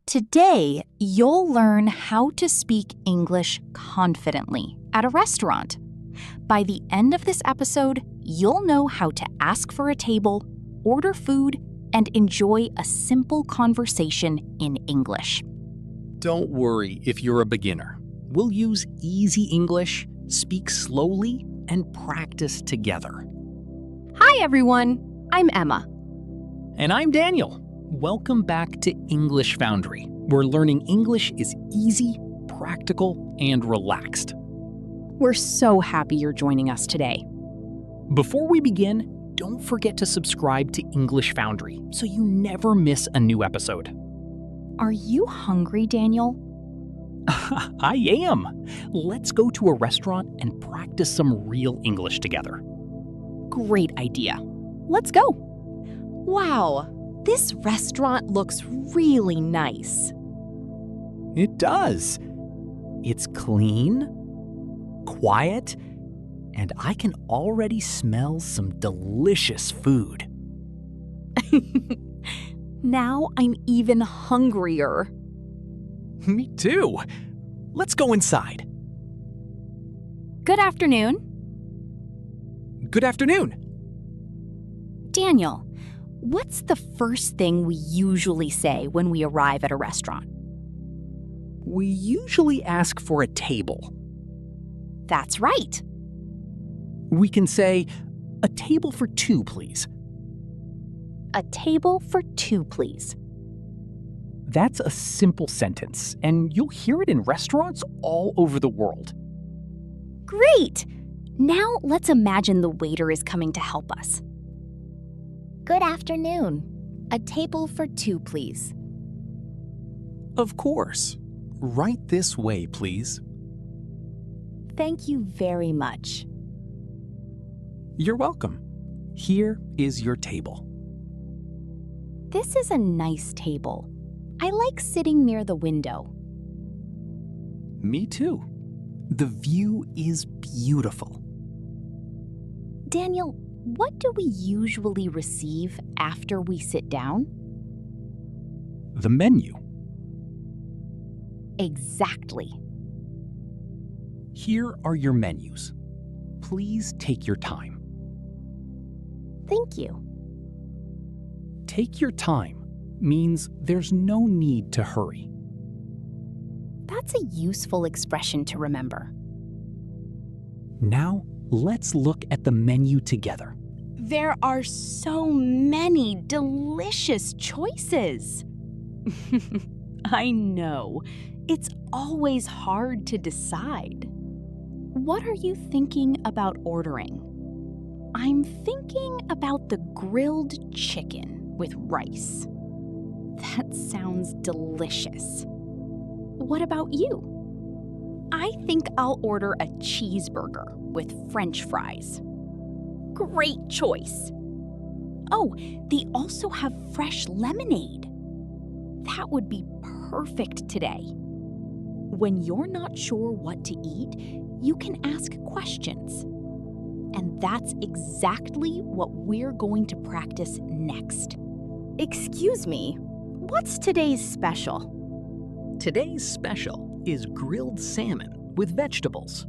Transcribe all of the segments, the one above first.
Today, you'll learn how to speak English confidently at a restaurant. By the end of this episode, you'll know how to ask for a table, order food, and enjoy a simple conversation in English. Don't worry if you're a beginner. We'll use easy English, speak slowly, and practice together. Hi, everyone. I'm Emma. And I'm Daniel. Welcome back to English Foundry, where learning English is easy, practical, and relaxed. We're so happy you're joining us today. Before we begin, don't forget to subscribe to English Foundry so you never miss a new episode. Are you hungry, Daniel? I am. Let's go to a restaurant and practice some real English together. Great idea. Let's go. Wow, this restaurant looks really nice. It does. It's clean, quiet, and I can already smell some delicious food. Now I'm even hungrier. Me too. Let's go inside. Good afternoon. Good afternoon. Daniel, what's the first thing we usually say when we arrive at a restaurant? We usually ask for a table. That's right. We can say, "A table for two, please." A table for two, please. That's a simple sentence, and you'll hear it in restaurants all over the world. Great! Now let's imagine the waiter is coming to help us. Good afternoon. A table for two, please. Of course. Right this way, please. Thank you very much. You're welcome. Here is your table. This is a nice table. I like sitting near the window. Me too. The view is beautiful. Daniel, what do we usually receive after we sit down? The menu. Exactly. Here are your menus. Please take your time. Thank you. Take your time means there's no need to hurry. That's a useful expression to remember. Now, let's look at the menu together. There are so many delicious choices. I know. It's always hard to decide. What are you thinking about ordering? I'm thinking about the grilled chicken with rice. That sounds delicious. What about you? I think I'll order a cheeseburger with French fries. Great choice. Oh, they also have fresh lemonade. That would be perfect today. When you're not sure what to eat, you can ask questions. And that's exactly what we're going to practice next. Excuse me, what's today's special? Today's special is grilled salmon with vegetables.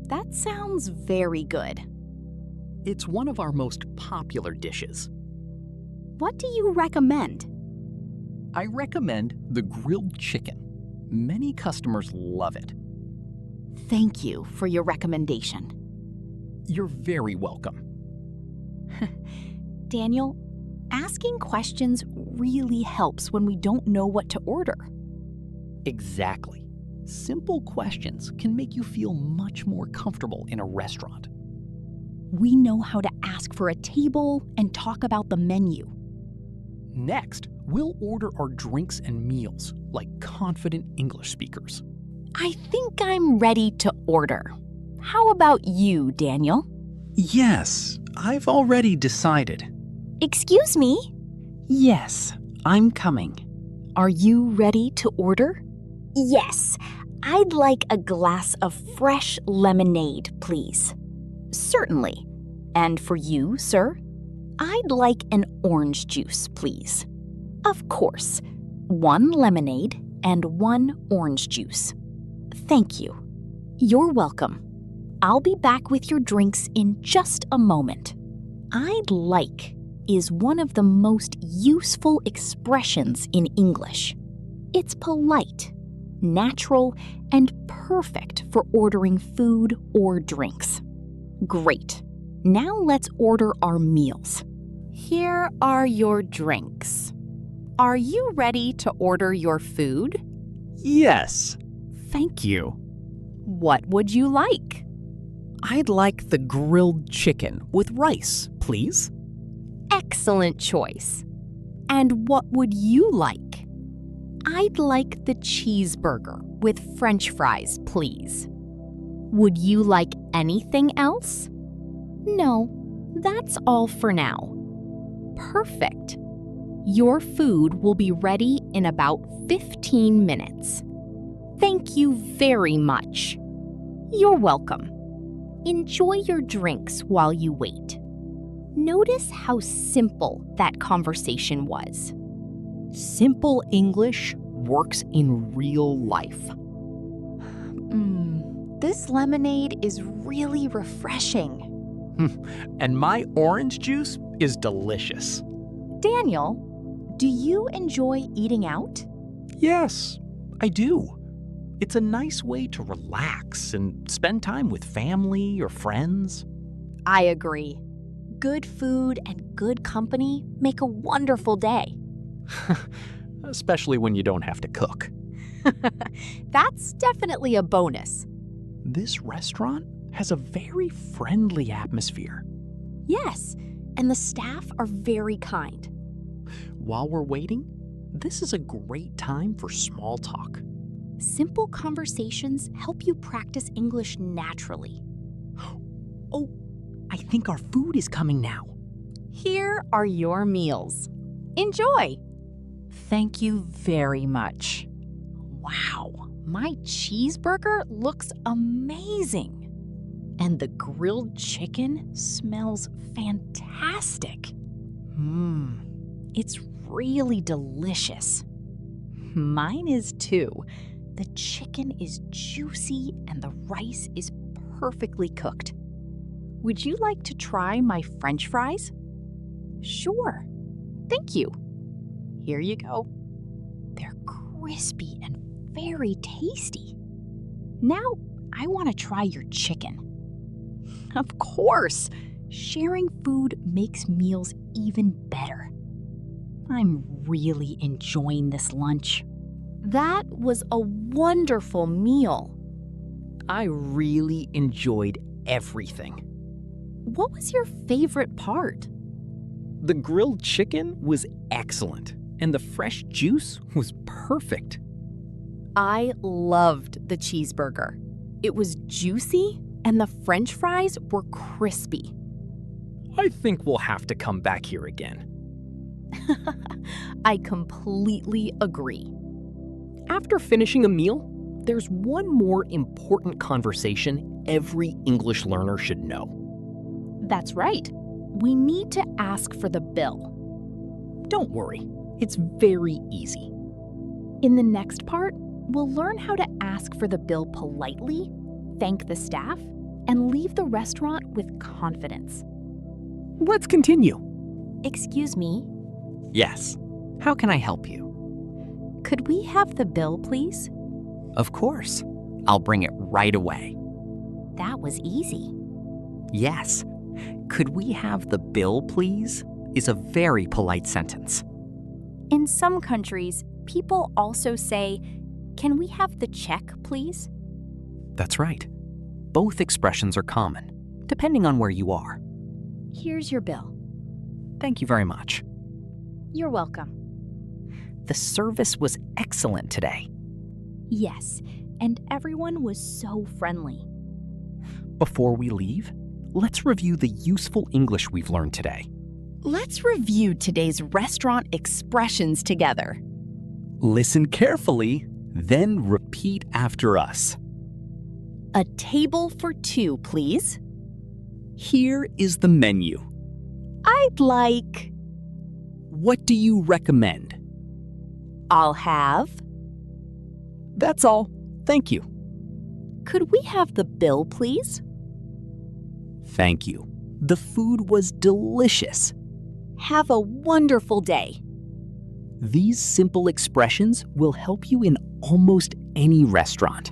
That sounds very good. It's one of our most popular dishes. What do you recommend? I recommend the grilled chicken. Many customers love it. Thank you for your recommendation. You're very welcome. Daniel, asking questions really helps when we don't know what to order. Exactly. Simple questions can make you feel much more comfortable in a restaurant. We know how to ask for a table and talk about the menu. Next, we'll order our drinks and meals like confident English speakers. I think I'm ready to order. How about you, Daniel? Yes, I've already decided. Excuse me? Yes, I'm coming. Are you ready to order? Yes, I'd like a glass of fresh lemonade, please. Certainly. And for you, sir? I'd like an orange juice, please. Of course. 1 lemonade and 1 orange juice. Thank you. You're welcome. I'll be back with your drinks in just a moment. I'd like is one of the most useful expressions in English. It's polite, natural, and perfect for ordering food or drinks. Great. Now let's order our meals. Here are your drinks. Are you ready to order your food? Yes, thank you. What would you like? I'd like the grilled chicken with rice, please. Excellent choice. And what would you like? I'd like the cheeseburger with French fries, please. Would you like anything else? No, that's all for now. Perfect. Your food will be ready in about 15 minutes. Thank you very much. You're welcome. Enjoy your drinks while you wait. Notice how simple that conversation was. Simple English works in real life. This lemonade is really refreshing. And my orange juice is delicious. Daniel, do you enjoy eating out? Yes, I do. It's a nice way to relax and spend time with family or friends. I agree. Good food and good company make a wonderful day. Especially when you don't have to cook. That's definitely a bonus. This restaurant has a very friendly atmosphere. Yes, and the staff are very kind. While we're waiting, this is a great time for small talk. Simple conversations help you practice English naturally. Oh, I think our food is coming now. Here are your meals. Enjoy! Thank you very much. Wow, my cheeseburger looks amazing. And the grilled chicken smells fantastic. It's really delicious. Mine is too. The chicken is juicy and the rice is perfectly cooked. Would you like to try my French fries? Sure. Thank you. Here you go. They're crispy and very tasty. Now I want to try your chicken. Of course, sharing food makes meals even better. I'm really enjoying this lunch. That was a wonderful meal. I really enjoyed everything. What was your favorite part? The grilled chicken was excellent, and the fresh juice was perfect. I loved the cheeseburger. It was juicy and the French fries were crispy. I think we'll have to come back here again. I completely agree. After finishing a meal, there's one more important conversation every English learner should know. That's right. We need to ask for the bill. Don't worry, it's very easy. In the next part, we'll learn how to ask for the bill politely, thank the staff, and leave the restaurant with confidence. Let's continue. Excuse me, Yes. How can I help you? could we have the bill, please? Of course. I'll bring it right away. That was easy. Yes. Could we have the bill, please? Is a very polite sentence. In some countries, people also say, "Can we have the check, please?" That's right. Both expressions are common, depending on where you are. Here's your bill. Thank you very much. You're welcome. The service was excellent today. Yes, and everyone was so friendly. Before we leave, let's review the useful English we've learned today. Let's review today's restaurant expressions together. Listen carefully, then repeat after us. A table for 2, please. Here is the menu. I'd like... What do you recommend? I'll have. That's all. Thank you. Could we have the bill, please? Thank you. The food was delicious. Have a wonderful day. These simple expressions will help you in almost any restaurant.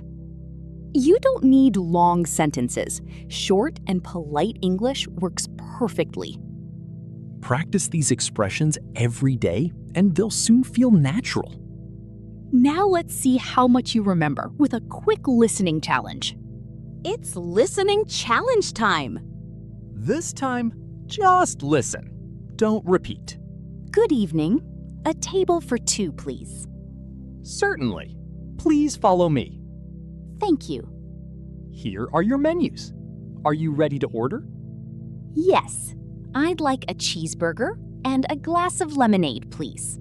You don't need long sentences. Short and polite English works perfectly. Practice these expressions every day, and they'll soon feel natural. Now let's see how much you remember with a quick listening challenge. It's listening challenge time. This time, just listen. Don't repeat. Good evening. A table for two, please. Certainly. Please follow me. Thank you. Here are your menus. Are you ready to order? Yes. I'd like a cheeseburger and a glass of lemonade, please.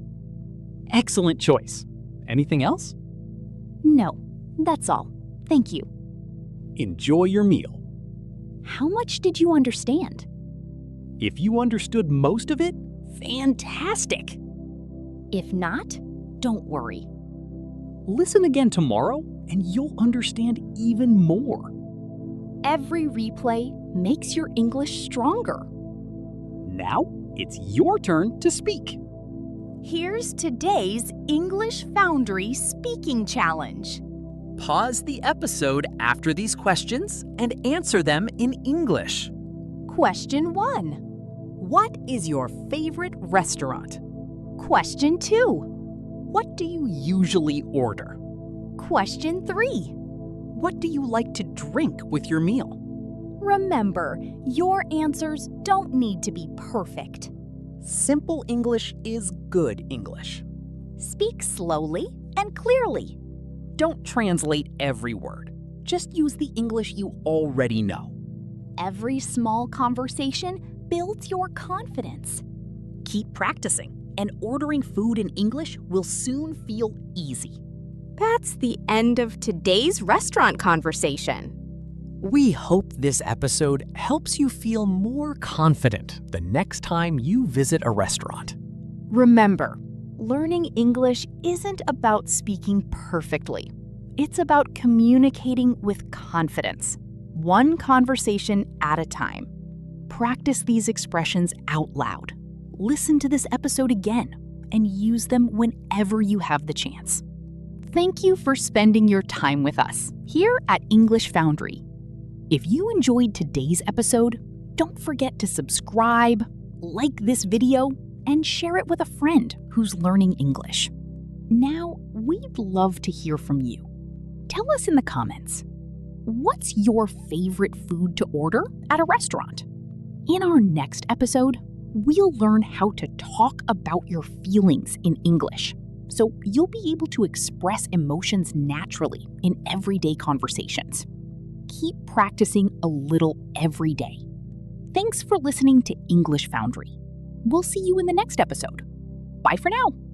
Excellent choice. Anything else? No, that's all. Thank you. Enjoy your meal. How much did you understand? If you understood most of it, fantastic. If not, don't worry. Listen again tomorrow and you'll understand even more. Every replay makes your English stronger. Now, it's your turn to speak. Here's today's English Foundry Speaking Challenge. Pause the episode after these questions and answer them in English. Question 1. What is your favorite restaurant? Question 2. What do you usually order? Question 3. What do you like to drink with your meal? Remember, your answers don't need to be perfect. Simple English is good English. Speak slowly and clearly. Don't translate every word. Just use the English you already know. Every small conversation builds your confidence. Keep practicing, and ordering food in English will soon feel easy. That's the end of today's restaurant conversation. We hope this episode helps you feel more confident the next time you visit a restaurant. Remember, learning English isn't about speaking perfectly. It's about communicating with confidence, one conversation at a time. Practice these expressions out loud. Listen to this episode again and use them whenever you have the chance. Thank you for spending your time with us here at English Foundry. If you enjoyed today's episode, don't forget to subscribe, like this video, and share it with a friend who's learning English. Now, we'd love to hear from you. Tell us in the comments, what's your favorite food to order at a restaurant? In our next episode, we'll learn how to talk about your feelings in English, so you'll be able to express emotions naturally in everyday conversations. Keep practicing a little every day. Thanks for listening to English Foundry. We'll see you in the next episode. Bye for now.